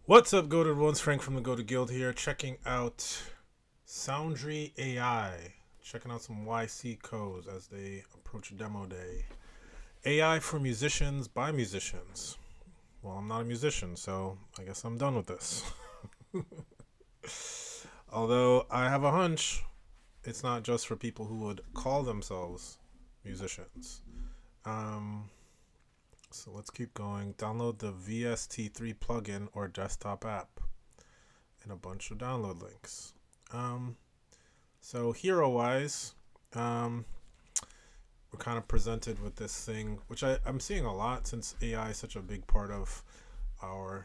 What's up, Goated Ones? Frank from the Goated Guild here, checking out Soundry.ai, checking out some YC codes as they approach demo day. AI for musicians by musicians. Well, I'm not a musician, so I guess I'm done with this. Although I have a hunch, it's not just for people who would call themselves musicians. Um, so let's keep going. Download the VST3 plugin or desktop app and a bunch of download links. So hero wise, we're kind of presented with this thing, which I'm seeing a lot since AI is such a big part of our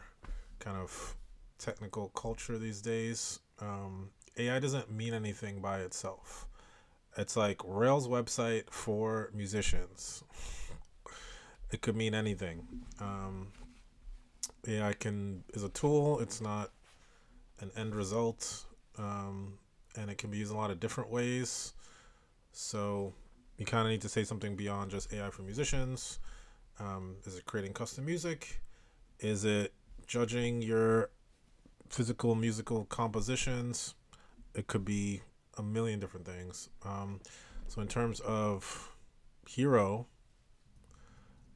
kind of technical culture these days. AI doesn't mean anything by itself. It's like Rails website for musicians. It could mean anything. AI is a tool. It's not an end result, and it can be used in a lot of different ways. So you kind of need to say something beyond just AI for musicians. Is it creating custom music? Is it judging your physical musical compositions? It could be a million different things. So in terms of hero,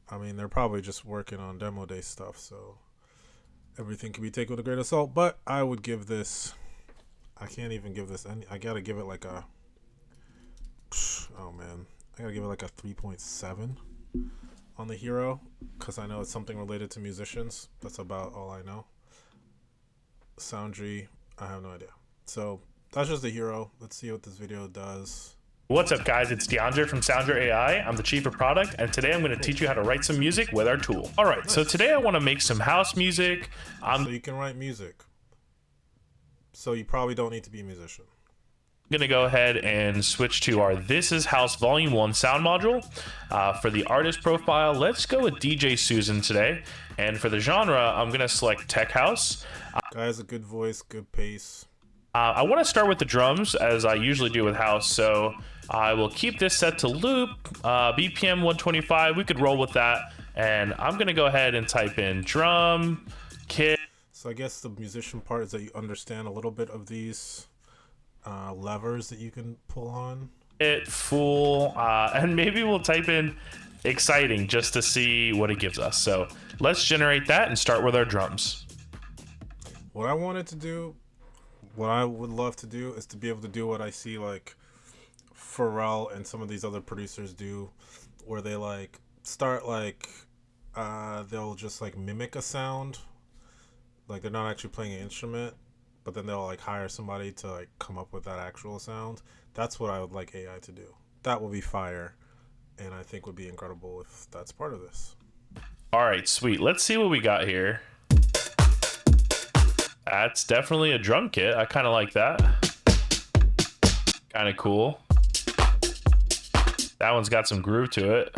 I mean, they're probably just working on demo day stuff, so everything can be taken with a grain of salt. But I would give this, I can't even give this any, I gotta give it like a, oh man, I gotta give it like a 3.7 on the hero, because I know it's something related to musicians. That's about all I know. Soundry, I have no idea. So that's just the hero. Let's see what this video does. What's up, guys? It's DeAndre from Soundry.ai. I'm the chief of product, and today I'm going to teach you how to write some music with our tool. All right, so today I want to make some house music. So you can write music. So you probably don't need to be a musician. I'm going to go ahead and switch to our This Is House Volume 1 sound module. For the artist profile, let's go with DJ Susan today. And for the genre, I'm going to select Tech House. Guy has a good voice, good pace. I want to start with the drums, as I usually do with house, so I will keep this set to loop, BPM 125. We could roll with that, and I'm going to go ahead and type in drum, kit. So I guess the musician part is that you understand a little bit of these levers that you can pull on. Full, and maybe we'll type in exciting just to see what it gives us. So let's generate that and start with our drums. What I wanted to do, what I would love to do, is to be able to do what I see like Pharrell and some of these other producers do, where they like start like they'll just like mimic a sound, like they're not actually playing an instrument, but then they'll like hire somebody to like come up with that actual sound. That's what I would like AI to do. That would be fire, and I think would be incredible if that's part of this. All right, sweet. Let's see what we got here. That's definitely a drum kit. I kind of like that. Kind of cool. That one's got some groove to it.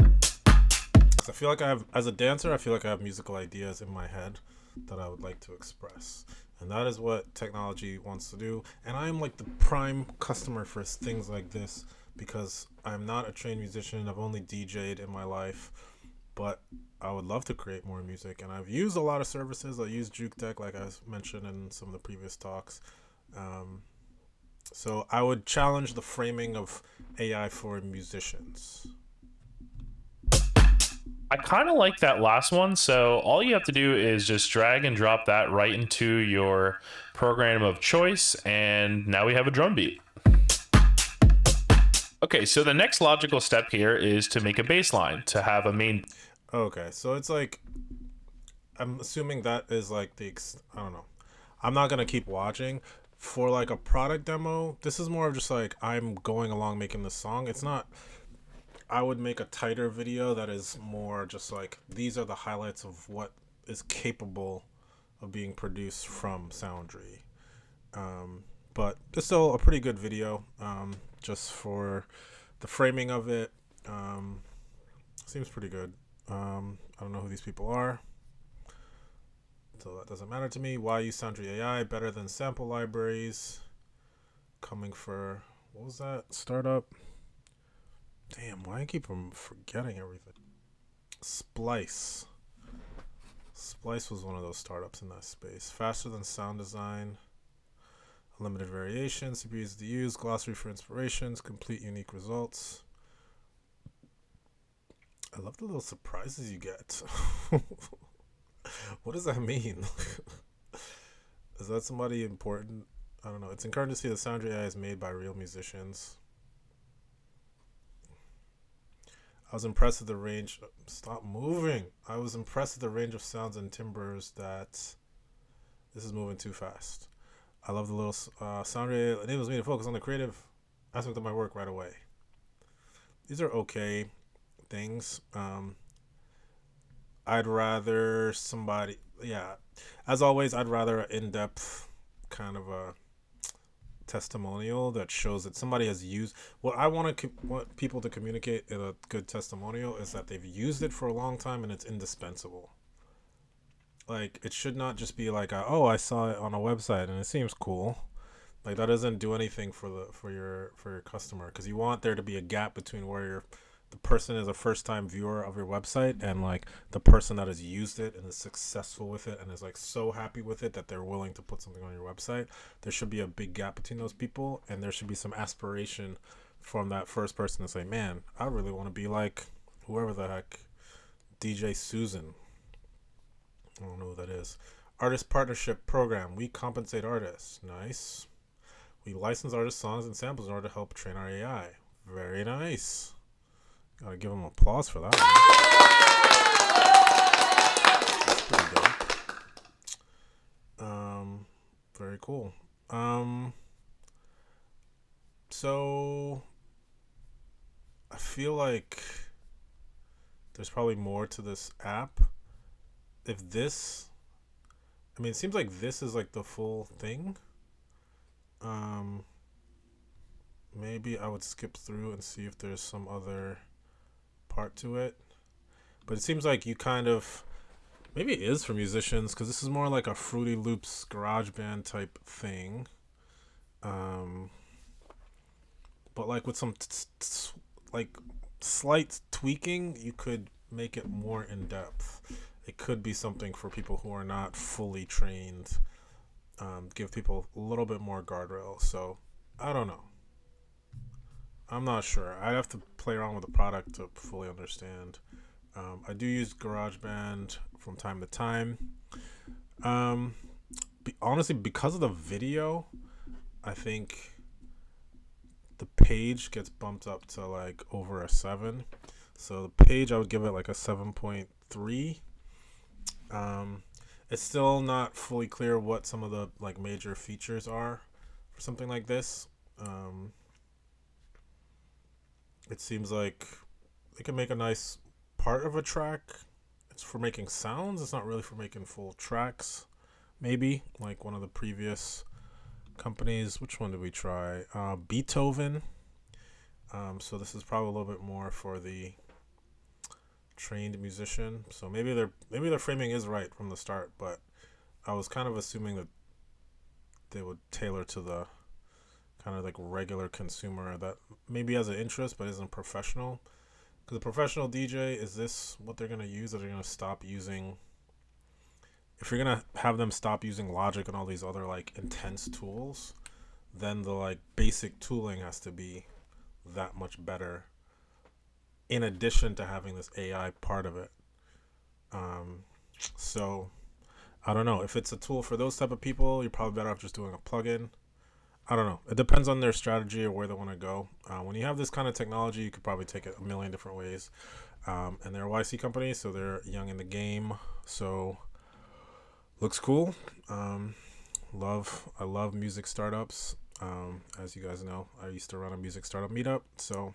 I feel like I have, as a dancer, I feel like I have musical ideas in my head that I would like to express. And that is what technology wants to do. And I am like the prime customer for things like this because I'm not a trained musician. I've only DJ'd in my life. But I would love to create more music, and I've used a lot of services. I use Juke Deck, like I mentioned in some of the previous talks. So I would challenge the framing of AI for musicians. I kind of like that last one. So all you have to do is just drag and drop that right into your program of choice, and now we have a drum beat. Okay, so the next logical step here is to make a bass line, to have a main. Okay, so it's like, I'm assuming that is like I don't know. I'm not going to keep watching. For like a product demo, this is more of just like, I'm going along making the song. It's not, I would make a tighter video that is more just like, these are the highlights of what is capable of being produced from Soundry. But it's still a pretty good video, just for the framing of it. Seems pretty good. I don't know who these people are, so that doesn't matter to me. Why use Soundry.ai? Better than sample libraries. Coming for, what was that? Startup? Damn, why I keep forgetting everything. Splice. Splice was one of those startups in that space. Faster than sound design. Limited variation, super easy to use, glossary for inspirations, complete unique results. I love the little surprises you get. What does that mean? Is that somebody important? I don't know. It's encouraging to see that Soundry.ai is made by real musicians. I was impressed with the range. Stop moving. I was impressed with the range of sounds and timbres that this is moving too fast. I love the little Soundry enables me to focus on the creative aspect of my work right away. These are okay things. I'd rather somebody, yeah. As always, I'd rather an in-depth kind of a testimonial that shows that somebody has used. What I want people to communicate in a good testimonial is that they've used it for a long time and it's indispensable. Like, it should not just be like, oh, I saw it on a website and it seems cool. Like, that doesn't do anything for your customer, because you want there to be a gap between where the person is a first time viewer of your website and like the person that has used it and is successful with it and is like so happy with it that they're willing to put something on your website. There should be a big gap between those people, and there should be some aspiration from that first person to say, man, I really want to be like whoever the heck, DJ Susan. I don't know who that is. Artist partnership program. We compensate artists. Nice. We license artist songs and samples in order to help train our AI. Very nice. Gotta give them applause for that one. That's pretty dope. Very cool. So I feel like there's probably more to this app. If this, I mean, it seems like this is like the full thing. Maybe I would skip through and see if there's some other part to it. But it seems like you kind of, maybe it is for musicians, because this is more like a Fruity Loops garage band type thing. But like with some like slight tweaking, you could make it more in depth. It could be something for people who are not fully trained. Give people a little bit more guardrail. So I don't know. I'm not sure. I'd have to play around with the product to fully understand. I do use GarageBand from time to time. Honestly, because of the video, I think the page gets bumped up to like over a 7. So the page, I would give it like a 7.3. It's still not fully clear what some of the like major features are for something like this. It seems like it can make a nice part of a track. It's for making sounds. It's not really for making full tracks. Maybe like one of the previous companies. Which one did we try? Beethoven. So this is probably a little bit more for the trained musician. So maybe their framing is right from the start, but I was kind of assuming that they would tailor to the kind of like regular consumer that maybe has an interest but isn't professional. Because a professional DJ, is this what they're going to use? Are they going to stop using, if you're going to have them stop using Logic and all these other like intense tools, then the like basic tooling has to be that much better in addition to having this AI part of it. So I don't know. If it's a tool for those type of people, you're probably better off just doing a plugin. I don't know. It depends on their strategy or where they want to go. When you have this kind of technology, you could probably take it a million different ways. And they're a YC company, so they're young in the game. So looks cool. I love music startups. As you guys know, I used to run a music startup meetup. So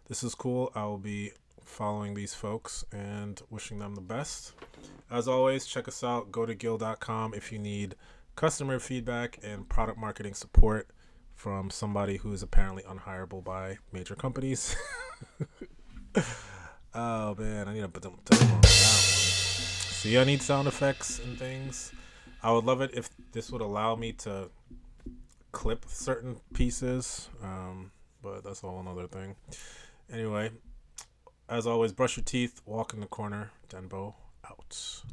this is cool. I will be following these folks and wishing them the best. As always, check us out. Go to Gil.com if you need customer feedback and product marketing support from somebody who is apparently unhireable by major companies. Oh man, I need a on that one. See, I need sound effects and things. I would love it if this would allow me to clip certain pieces, but that's a whole another thing. Anyway, as always, brush your teeth, walk in the corner. Denbo out.